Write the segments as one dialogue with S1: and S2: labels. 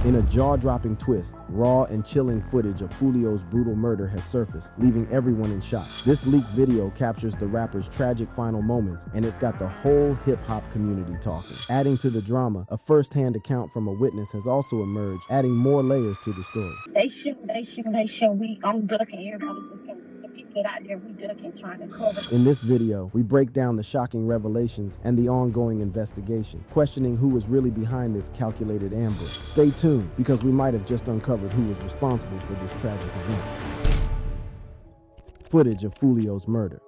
S1: In a jaw-dropping twist, raw and chilling footage of Foolio's brutal murder has surfaced, leaving everyone in shock. This leaked video captures the rapper's tragic final moments, and it's got the whole hip-hop community talking. Adding to the drama, a first-hand account from a witness has also emerged, adding more layers to the story.
S2: They shoot. I'm ducking everybody. The people that out there, we ducking, trying to cover.
S1: In this video, we break down the shocking revelations and the ongoing investigation, questioning who was really behind this calculated ambush. Stay tuned, because we might have just uncovered who was responsible for this tragic event. Footage of Foolio's murder.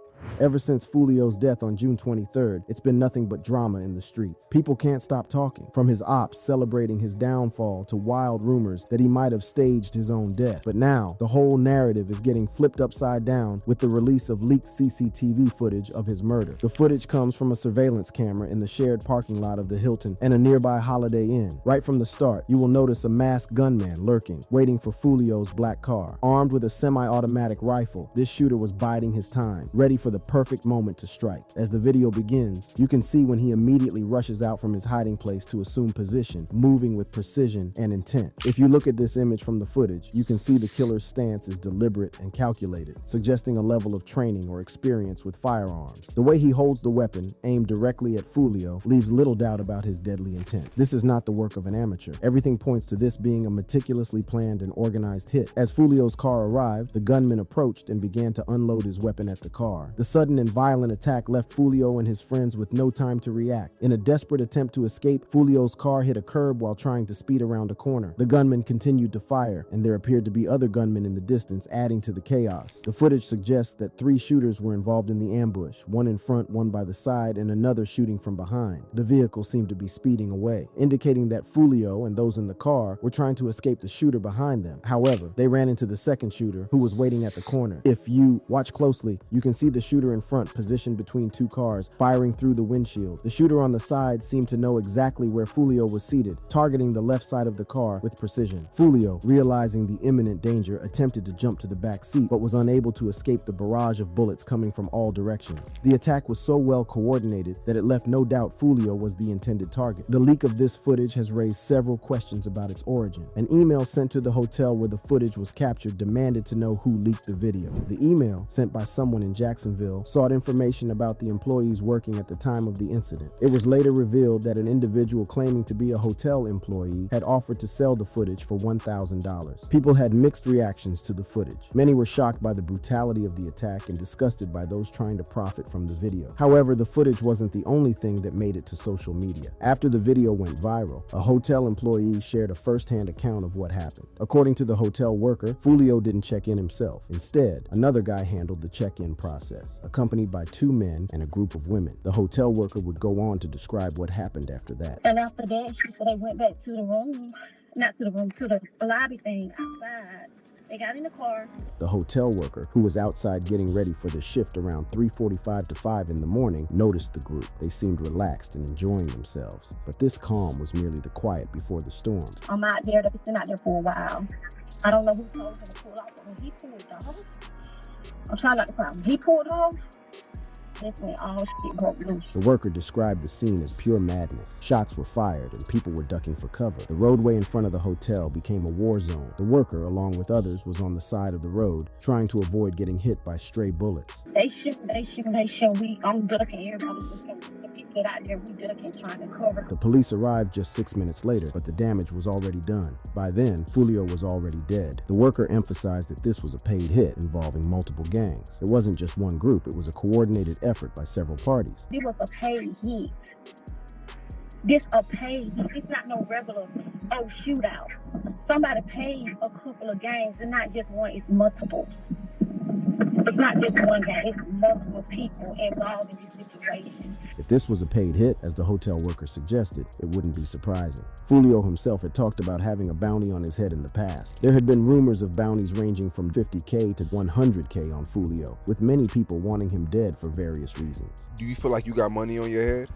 S1: Ever since Foolio's death on June 23rd, it's been nothing but drama in the streets. People can't stop talking, from his ops celebrating his downfall to wild rumors that he might have staged his own death. But now, the whole narrative is getting flipped upside down with the release of leaked CCTV footage of his murder. The footage comes from a surveillance camera in the shared parking lot of the Hilton and a nearby Holiday Inn. Right from the start, you will notice a masked gunman lurking, waiting for Foolio's black car. Armed with a semi-automatic rifle, this shooter was biding his time, ready for the perfect moment to strike. As the video begins, you can see when he immediately rushes out from his hiding place to assume position, moving with precision and intent. If you look at this image from the footage, you can see the killer's stance is deliberate and calculated, suggesting a level of training or experience with firearms. The way he holds the weapon, aimed directly at Foolio, leaves little doubt about his deadly intent. This is not the work of an amateur. Everything points to this being a meticulously planned and organized hit. As Foolio's car arrived, the gunman approached and began to unload his weapon at the car. The sudden and violent attack left Foolio and his friends with no time to react. In a desperate attempt to escape, Foolio's car hit a curb while trying to speed around a corner. The gunman continued to fire, and there appeared to be other gunmen in the distance, adding to the chaos. The footage suggests that 3 shooters were involved in the ambush, one in front, one by the side, and another shooting from behind. The vehicle seemed to be speeding away, indicating that Foolio and those in the car were trying to escape the shooter behind them. However, they ran into the second shooter, who was waiting at the corner. If you watch closely, you can see the shooter in front positioned between 2 cars, firing through the windshield. The shooter on the side seemed to know exactly where Foolio was seated, targeting the left side of the car with precision. Foolio, realizing the imminent danger, attempted to jump to the back seat, but was unable to escape the barrage of bullets coming from all directions. The attack was so well coordinated that it left no doubt Foolio was the intended target. The leak of this footage has raised several questions about its origin. An email sent to the hotel where the footage was captured demanded to know who leaked the video. The email, sent by someone in Jacksonville, sought information about the employees working at the time of the incident. It was later revealed that an individual claiming to be a hotel employee had offered to sell the footage for $1,000. People had mixed reactions to the footage. Many were shocked by the brutality of the attack and disgusted by those trying to profit from the video. However, the footage wasn't the only thing that made it to social media. After the video went viral, a hotel employee shared a first-hand account of what happened. According to the hotel worker, Foolio didn't check in himself. Instead, another guy handled the check-in process, accompanied by 2 men and a group of women. The hotel worker would go on to describe what happened after that.
S2: And after that, she said they went back to the room, not to the room, to the lobby thing outside. They got in the car.
S1: The hotel worker, who was outside getting ready for the shift around 3:45 to 5 in the morning, noticed the group. They seemed relaxed and enjoying themselves. But this calm was merely the quiet before the storm.
S2: I'm out there, they've been out there for a while. I don't know who told him to pull off, but when he pulled off, I'm trying not to cry. When he pulled off, that's when all shit broke loose.
S1: The worker described the scene as pure madness. Shots were fired and people were ducking for cover. The roadway in front of the hotel became a war zone. The worker, along with others, was on the side of the road, trying to avoid getting hit by stray bullets.
S2: They shoot. I'm ducking everybody. The people that out there, we ducking, trying to cover.
S1: The police arrived just 6 minutes later, but the damage was already done. By then, Foolio was already dead. The worker emphasized that this was a paid hit involving multiple gangs. It wasn't just one group, it was a coordinated effort by several parties.
S2: This was a paid hit. This a paid hit. It's not no regular, shootout. Somebody paid a couple of gangs, and not just one, it's multiples. It's not just one guy, it's multiple people involved in this situation.
S1: If this was a paid hit, as the hotel worker suggested, it wouldn't be surprising. Foolio himself had talked about having a bounty on his head in the past. There had been rumors of bounties ranging from $50K to $100K on Foolio, with many people wanting him dead for various reasons.
S3: Do you feel like you got money on your head?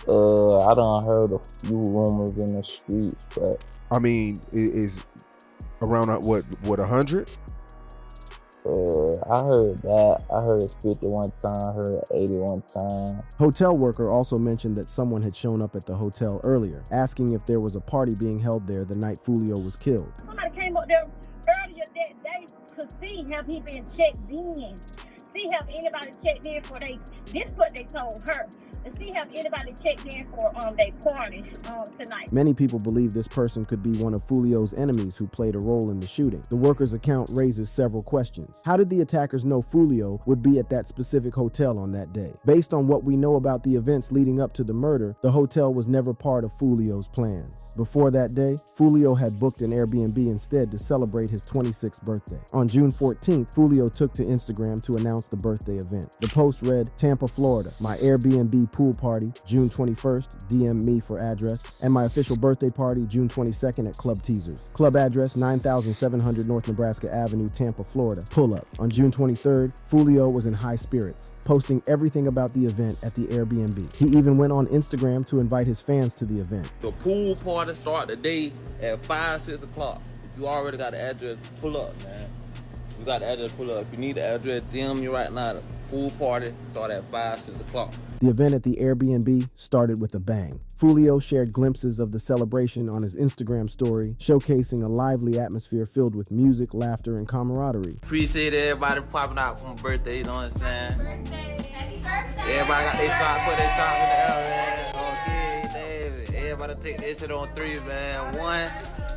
S4: I done heard a few rumors in the streets, but
S3: I mean, is around what 100?
S4: I heard that. I heard 50 one time, I heard 80 one time.
S1: Hotel worker also mentioned that someone had shown up at the hotel earlier, asking if there was a party being held there the night Foolio was killed.
S2: Somebody came up there earlier that day to see have he been checked in. See have anybody checked in for this is what they told her. To see have anybody checked in for their party tonight.
S1: Many people believe this person could be one of Foolio's enemies who played a role in the shooting. The worker's account raises several questions. How did the attackers know Foolio would be at that specific hotel on that day? Based on what we know about the events leading up to the murder, the hotel was never part of Foolio's plans. Before that day, Foolio had booked an Airbnb instead to celebrate his 26th birthday. On June 14th, Foolio took to Instagram to announce the birthday event. The post read, "Tampa, Florida, my Airbnb pool party, June 21st, DM me for address, and my official birthday party, June 22nd at Club Teasers. Club address, 9700 North Nebraska Avenue, Tampa, Florida. Pull up." On June 23rd, Foolio was in high spirits, posting everything about the event at the Airbnb. He even went on Instagram to invite his fans to the event.
S5: The pool party start today at 5, 6 o'clock. If you already got the address, pull up, man. You got the address, pull up. If you need the address, DM me right now. The pool party start at 5, 6 o'clock.
S1: The event at the Airbnb started with a bang. Foolio shared glimpses of the celebration on his Instagram story, showcasing a lively atmosphere filled with music, laughter, and camaraderie.
S5: Appreciate everybody popping out for my birthday, you know what I'm saying?
S6: Happy birthday!
S5: Everybody got their socks, put their socks in the air, man. Okay, David. Everybody take this shit on 3, man. 1,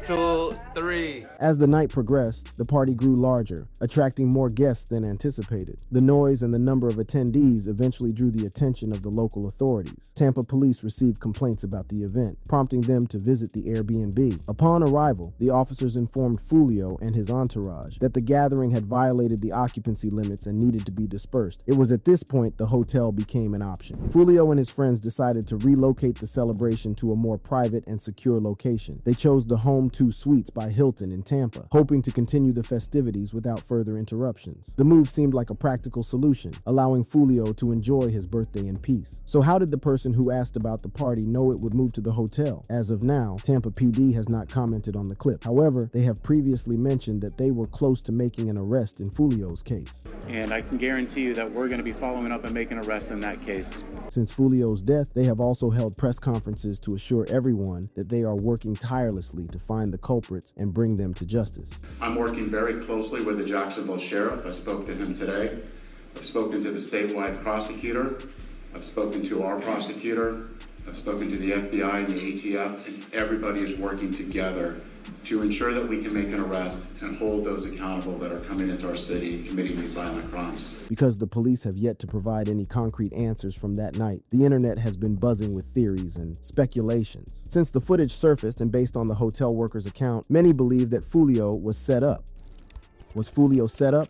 S5: 2, 3.
S1: As the night progressed, the party grew larger, attracting more guests than anticipated. The noise and the number of attendees eventually drew the attention of the local authorities. Tampa police received complaints about the event, prompting them to visit the Airbnb. Upon arrival, the officers informed Foolio and his entourage that the gathering had violated the occupancy limits and needed to be dispersed. It was at this point the hotel became an option. Foolio and his friends decided to relocate the celebration to a more private and secure location. They chose the Home 2 Suites by Hilton in Tampa, hoping to continue the festivities without further interruptions. The move seemed like a practical solution, allowing Foolio to enjoy his birthday in peace. So how did the person who asked about the party know it would move to the hotel? As of now, Tampa PD has not commented on the clip. However, they have previously mentioned that they were close to making an arrest in Foolio's case.
S7: And I can guarantee you that we're going to be following up and making an arrest in that case.
S1: Since Foolio's death, they have also held press conferences to assure everyone that they are working tirelessly to find the culprits and bring them to justice.
S8: I'm working very closely with the Jacksonville Sheriff. I spoke to him today. I've spoken to the statewide prosecutor. I've spoken to our prosecutor. I've spoken to the FBI and the ATF, and everybody is working together to ensure that we can make an arrest and hold those accountable that are coming into our city and committing these violent crimes.
S1: Because the police have yet to provide any concrete answers from that night, the internet has been buzzing with theories and speculations. Since the footage surfaced and based on the hotel worker's account, many believe that Foolio was set up. Was Foolio set up?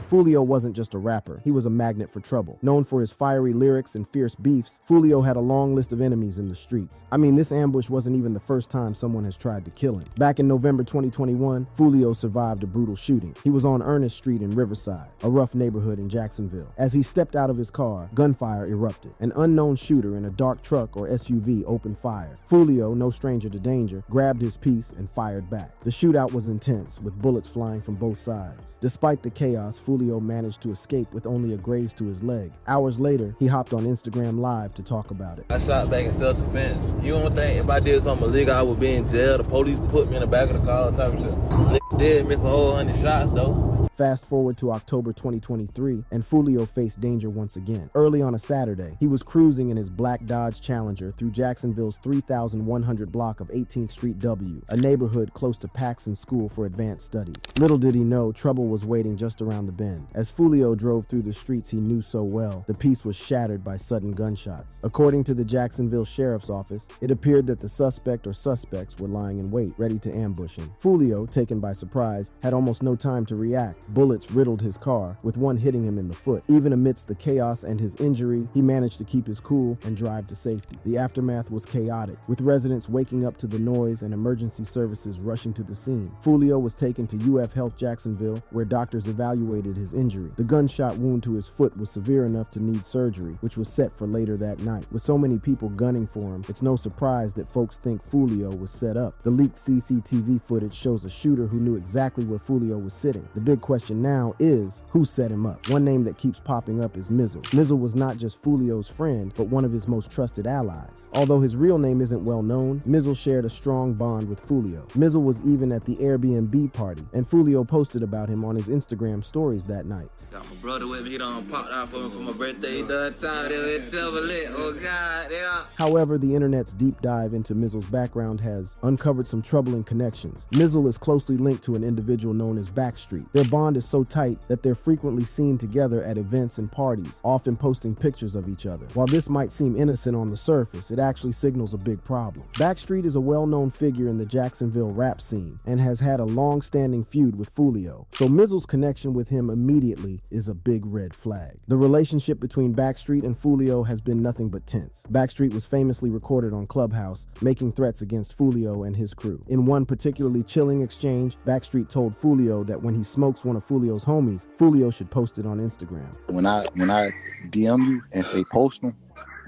S1: Foolio wasn't just a rapper, he was a magnet for trouble. Known for his fiery lyrics and fierce beefs, Foolio had a long list of enemies in the streets. I mean, this ambush wasn't even the first time someone has tried to kill him. Back in November 2021, Foolio survived a brutal shooting. He was on Ernest Street in Riverside, a rough neighborhood in Jacksonville. As he stepped out of his car, gunfire erupted. An unknown shooter in a dark truck or SUV opened fire. Foolio, no stranger to danger, grabbed his piece and fired back. The shootout was intense, with bullets flying from both sides. Despite the chaos, Foolio managed to escape with only a graze to his leg. Hours later, he hopped on Instagram Live to talk about it.
S5: I shot back in self-defense. You don't think if I did something illegal, I would be in jail? The police put me in the back of the car, type of shit. Nigga did miss a whole 100 shots, though.
S1: Fast forward to October 2023, and Foolio faced danger once again. Early on a Saturday, he was cruising in his black Dodge Challenger through Jacksonville's 3100 block of 18th Street W, a neighborhood close to Paxson School for Advanced Studies. Little did he know, trouble was waiting just around the bend. As Foolio drove through the streets he knew so well, the peace was shattered by sudden gunshots. According to the Jacksonville Sheriff's Office, it appeared that the suspect or suspects were lying in wait, ready to ambush him. Foolio, taken by surprise, had almost no time to react. Bullets riddled his car, with one hitting him in the foot. Even amidst the chaos and his injury, he managed to keep his cool and drive to safety. The aftermath was chaotic, with residents waking up to the noise and emergency services rushing to the scene. Foolio was taken to UF Health Jacksonville, where doctors evaluated his injury. The gunshot wound to his foot was severe enough to need surgery, which was set for later that night. With so many people gunning for him, it's no surprise that folks think Foolio was set up. The leaked CCTV footage shows a shooter who knew exactly where Foolio was sitting. The big question question now is, who set him up? One name that keeps popping up is Mizzle. Mizzle was not just Foolio's friend, but one of his most trusted allies. Although his real name isn't well known, Mizzle shared a strong bond with Foolio. Mizzle was even at the Airbnb party, and Foolio posted about him on his Instagram stories that night.
S5: Got my brother with me, he done popped out for me for my birthday. Oh God, yeah.
S1: However, the internet's deep dive into Mizzle's background has uncovered some troubling connections. Mizzle is closely linked to an individual known as Backstreet. Their bond is so tight that they're frequently seen together at events and parties, often posting pictures of each other. While this might seem innocent on the surface, it actually signals a big problem. Backstreet is a well-known figure in the Jacksonville rap scene and has had a long-standing feud with Foolio, so Mizzle's connection with him immediately is a big red flag. The relationship between Backstreet and Foolio has been nothing but tense. Backstreet was famously recorded on Clubhouse, making threats against Foolio and his crew. In one particularly chilling exchange, Backstreet told Foolio that when he smokes one of Foolio's homies, Foolio should post it on Instagram.
S9: When I DM you and say post them,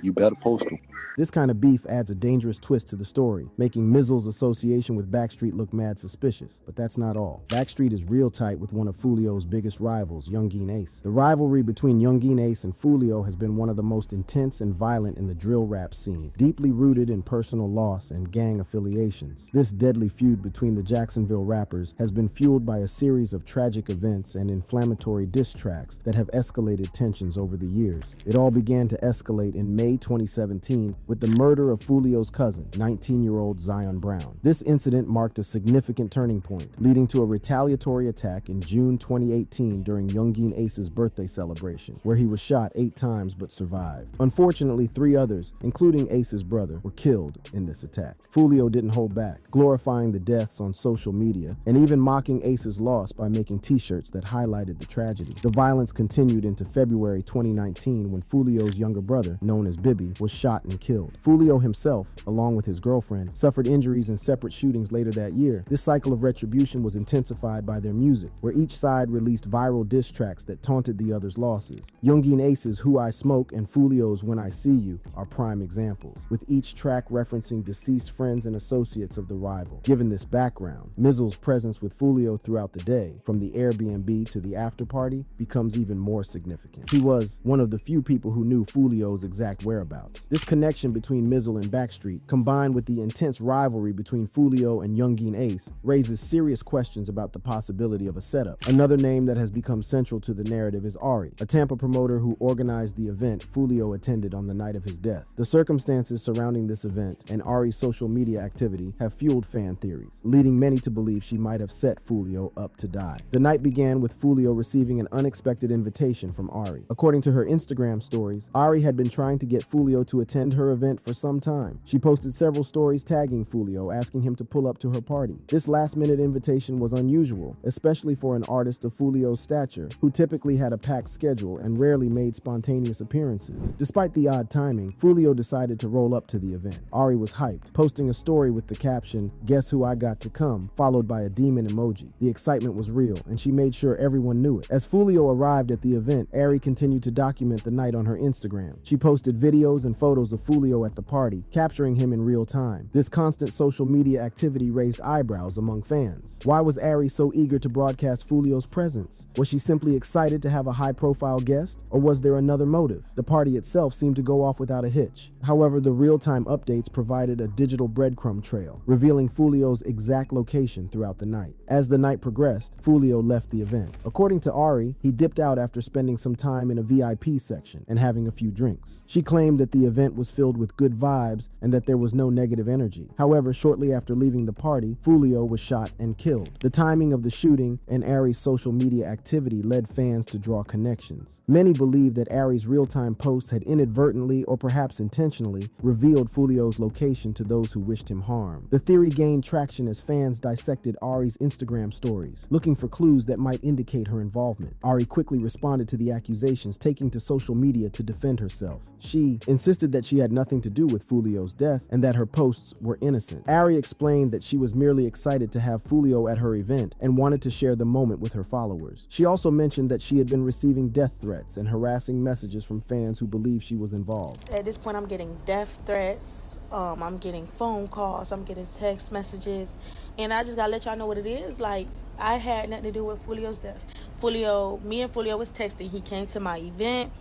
S9: you better post them.
S1: This kind of beef adds a dangerous twist to the story, making Mizzle's association with Backstreet look mad suspicious. But that's not all. Backstreet is real tight with one of Foolio's biggest rivals, Youngeen Ace. The rivalry between Youngeen Ace and Foolio has been one of the most intense and violent in the drill rap scene, deeply rooted in personal loss and gang affiliations. This deadly feud between the Jacksonville rappers has been fueled by a series of tragic events and inflammatory diss tracks that have escalated tensions over the years. It all began to escalate in May 2017 with the murder of Foolio's cousin, 19-year-old Zion Brown. This incident marked a significant turning point, leading to a retaliatory attack in June 2018 during Youngeen Ace's birthday celebration, where he was shot 8 times but survived. Unfortunately, 3 others, including Ace's brother, were killed in this attack. Foolio didn't hold back, glorifying the deaths on social media and even mocking Ace's loss by making t-shirts that highlighted the tragedy. The violence continued into February 2019 when Foolio's younger brother, known as Bibby, was shot and killed. Foolio himself, along with his girlfriend, suffered injuries in separate shootings later that year. This cycle of retribution was intensified by their music, where each side released viral diss tracks that taunted the other's losses. Youngeen Ace's Who I Smoke and Foolio's When I See You are prime examples, with each track referencing deceased friends and associates of the rival. Given this background, Mizzle's presence with Foolio throughout the day, from the Airbnb to the after party, becomes even more significant. He was one of the few people who knew Foolio's exact whereabouts. This connection between Mizzle and Backstreet, combined with the intense rivalry between Foolio and Youngeen Ace, raises serious questions about the possibility of a setup. Another name that has become central to the narrative is Ari, a Tampa promoter who organized the event Foolio attended on the night of his death. The circumstances surrounding this event and Ari's social media activity have fueled fan theories, leading many to believe she might have set Foolio up to die. The night began with Foolio receiving an unexpected invitation from Ari. According to her Instagram stories, Ari had been trying to get Foolio to attend her event for some time. She posted several stories tagging Foolio, asking him to pull up to her party. This last-minute invitation was unusual, especially for an artist of Foolio's stature, who typically had a packed schedule and rarely made spontaneous appearances. Despite the odd timing, Foolio decided to roll up to the event. Ari was hyped, posting a story with the caption, "Guess who I got to come," followed by a demon emoji. The excitement was real, and she made sure everyone knew it. As Foolio arrived at the event, Ari continued to document the night on her Instagram. She posted videos and photos of Foolio at the party, capturing him in real time. This constant social media activity raised eyebrows among fans. Why was Ari so eager to broadcast Foolio's presence? Was she simply excited to have a high-profile guest, or was there another motive? The party itself seemed to go off without a hitch. However, the real-time updates provided a digital breadcrumb trail, revealing Foolio's exact location throughout the night. As the night progressed, Foolio left the event. According to Ari, he dipped out after spending some time in a VIP section and having a few drinks. She claimed that the event was filled with good vibes and that there was no negative energy. However, shortly after leaving the party, Foolio was shot and killed. The timing of the shooting and Ari's social media activity led fans to draw connections. Many believe that Ari's real-time posts had inadvertently or perhaps intentionally revealed Foolio's location to those who wished him harm. The theory gained traction as fans dissected Ari's Instagram stories, looking for clues that might indicate her involvement. Ari quickly responded to the accusations, taking to social media to defend herself. She insisted that she had nothing to do with Foolio's death and that her posts were innocent. Ari explained that she was merely excited to have Foolio at her event and wanted to share the moment with her followers. She also mentioned that she had been receiving death threats and harassing messages from fans who believed she was involved.
S10: At this point, I'm getting death threats. I'm getting phone calls. I'm getting text messages. And I just gotta let y'all know what it is. Like, I had nothing to do with Foolio's death. Me and Foolio was texting. He came to my event.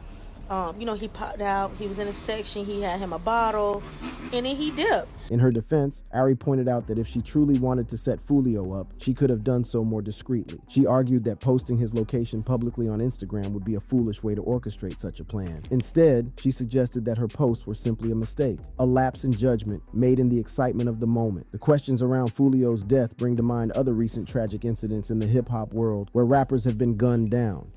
S10: He popped out. He was in a section. He had him a bottle, and then he dipped.
S1: In her defense, Ari pointed out that if she truly wanted to set Foolio up, she could have done so more discreetly. She argued that posting his location publicly on Instagram would be a foolish way to orchestrate such a plan. Instead, she suggested that her posts were simply a mistake, a lapse in judgment made in the excitement of the moment. The questions around Foolio's death bring to mind other recent tragic incidents in the hip-hop world where rappers have been gunned down,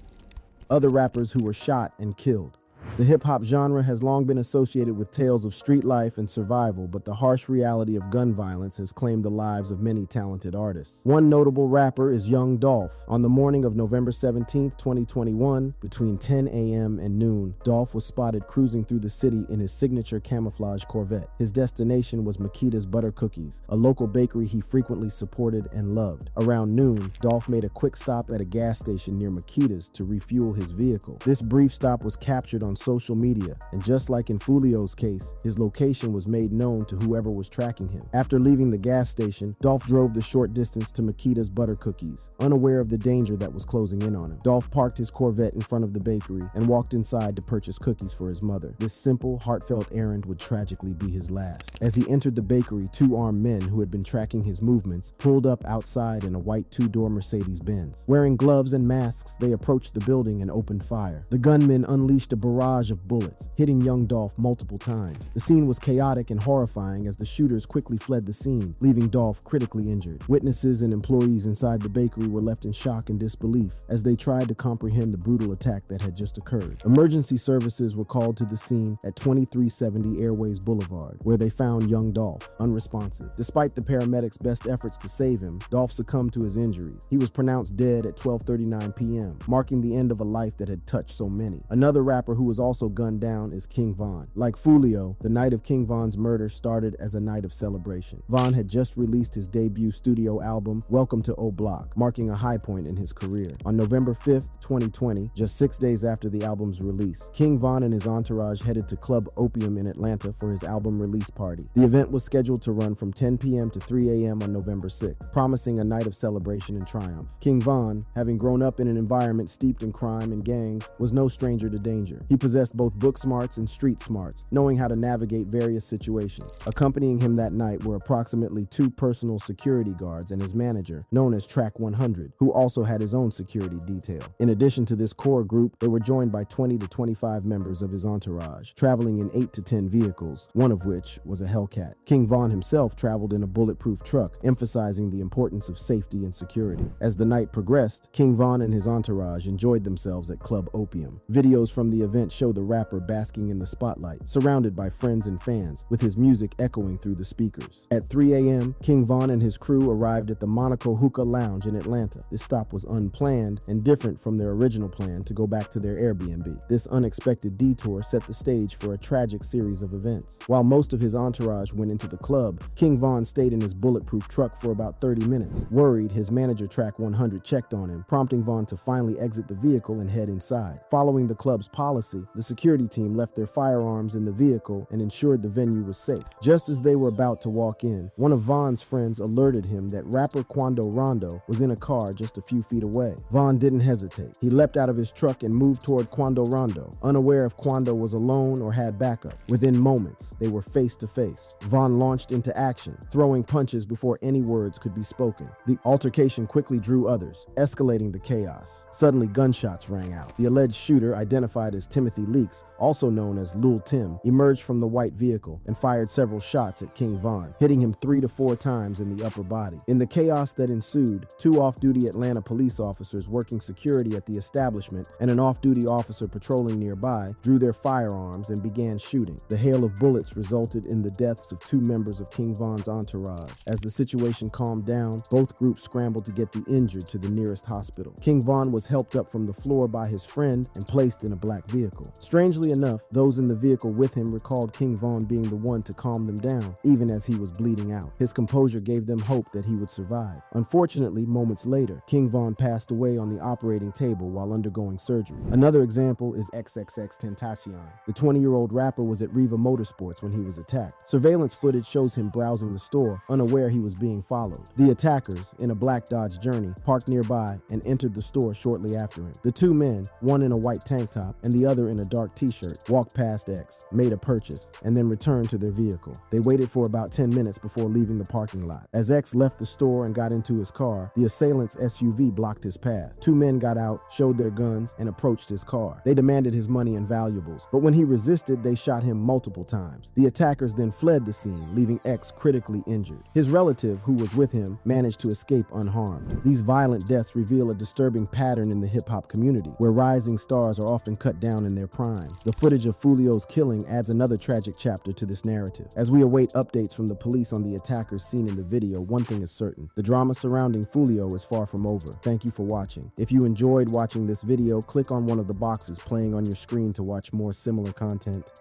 S1: other rappers who were shot and killed. The hip-hop genre has long been associated with tales of street life and survival, but the harsh reality of gun violence has claimed the lives of many talented artists. One notable rapper is Young Dolph. On the morning of November 17, 2021, between 10 a.m. and noon, Dolph was spotted cruising through the city in his signature camouflage Corvette. His destination was Makita's Butter Cookies, a local bakery he frequently supported and loved. Around noon, Dolph made a quick stop at a gas station near Makita's to refuel his vehicle. This brief stop was captured on social media, and just like in Foolio's case, his location was made known to whoever was tracking him. After leaving the gas station, Dolph drove the short distance to Makita's Butter Cookies, unaware of the danger that was closing in on him. Dolph parked his Corvette in front of the bakery and walked inside to purchase cookies for his mother. This simple, heartfelt errand would tragically be his last. As he entered the bakery, two armed men who had been tracking his movements pulled up outside in a white two-door Mercedes-Benz. Wearing gloves and masks, they approached the building and opened fire. The gunmen unleashed a barrage of bullets, hitting young Dolph multiple times. The scene was chaotic and horrifying as the shooters quickly fled the scene, leaving Dolph critically injured. Witnesses and employees inside the bakery were left in shock and disbelief as they tried to comprehend the brutal attack that had just occurred. Emergency services were called to the scene at 2370 Airways Boulevard, where they found young Dolph unresponsive. Despite the paramedics' best efforts to save him, Dolph succumbed to his injuries. He was pronounced dead at 12:39 p.m., marking the end of a life that had touched so many. Another rapper who was also gunned down is King Von. Like Foolio, the night of King Von's murder started as a night of celebration. Von had just released his debut studio album, Welcome to O Block, marking a high point in his career. On November 5th, 2020, just 6 days after the album's release, King Von and his entourage headed to Club Opium in Atlanta for his album release party. The event was scheduled to run from 10 p.m. to 3 a.m. on November 6th, promising a night of celebration and triumph. King Von, having grown up in an environment steeped in crime and gangs, was no stranger to danger. He possessed both book smarts and street smarts, knowing how to navigate various situations. Accompanying him that night were approximately 2 personal security guards and his manager, known as Track 100, who also had his own security detail. In addition to this core group, they were joined by 20 to 25 members of his entourage, traveling in 8 to 10 vehicles, one of which was a Hellcat. King Von himself traveled in a bulletproof truck, emphasizing the importance of safety and security. As the night progressed, King Von and his entourage enjoyed themselves at Club Opium. Videos from the event show the rapper basking in the spotlight, surrounded by friends and fans, with his music echoing through the speakers. At 3 a.m., King Von and his crew arrived at the Monaco Hookah Lounge in Atlanta. This stop was unplanned and different from their original plan to go back to their Airbnb. This unexpected detour set the stage for a tragic series of events. While most of his entourage went into the club, King Von stayed in his bulletproof truck for about 30 minutes. Worried, his manager Track 100 checked on him, prompting Von to finally exit the vehicle and head inside. Following the club's policy, the security team left their firearms in the vehicle and ensured the venue was safe. Just as they were about to walk in, one of Von's friends alerted him that rapper Quando Rondo was in a car just a few feet away. Von didn't hesitate. He leapt out of his truck and moved toward Quando Rondo, unaware if Quando was alone or had backup. Within moments, they were face to face. Von launched into action, throwing punches before any words could be spoken. The altercation quickly drew others, escalating the chaos. Suddenly, gunshots rang out. The alleged shooter, identified as Timothy Leaks, also known as Lil Tim, emerged from the white vehicle and fired several shots at King Von, hitting him 3 to 4 times in the upper body. In the chaos that ensued, 2 off-duty Atlanta police officers working security at the establishment and an off-duty officer patrolling nearby drew their firearms and began shooting. The hail of bullets resulted in the deaths of 2 members of King Von's entourage. As the situation calmed down, both groups scrambled to get the injured to the nearest hospital. King Von was helped up from the floor by his friend and placed in a black vehicle. vehicle. Strangely enough, those in the vehicle with him recalled King Von being the one to calm them down, even as he was bleeding out. His composure gave them hope that he would survive. Unfortunately, moments later, King Von passed away on the operating table while undergoing surgery. Another example is XXXTentacion. The 20-year-old rapper was at Riva Motorsports when he was attacked. Surveillance footage shows him browsing the store, unaware he was being followed. The attackers, in a black Dodge Journey, parked nearby and entered the store shortly after him. The two men, one in a white tank top and the other in a dark t-shirt, walked past X, made a purchase, and then returned to their vehicle. They waited for about 10 minutes before leaving the parking lot. As X left the store and got into his car, the assailant's SUV blocked his path. Two men got out, showed their guns, and approached his car. They demanded his money and valuables, but when he resisted, they shot him multiple times. The attackers then fled the scene, leaving X critically injured. His relative, who was with him, managed to escape unharmed. These violent deaths reveal a disturbing pattern in the hip-hop community, where rising stars are often cut down in their prime. The footage of Foolio's killing adds another tragic chapter to this narrative. As we await updates from the police on the attackers seen in the video, one thing is certain: the drama surrounding Foolio is far from over. Thank you for watching. If you enjoyed watching this video, click on one of the boxes playing on your screen to watch more similar content.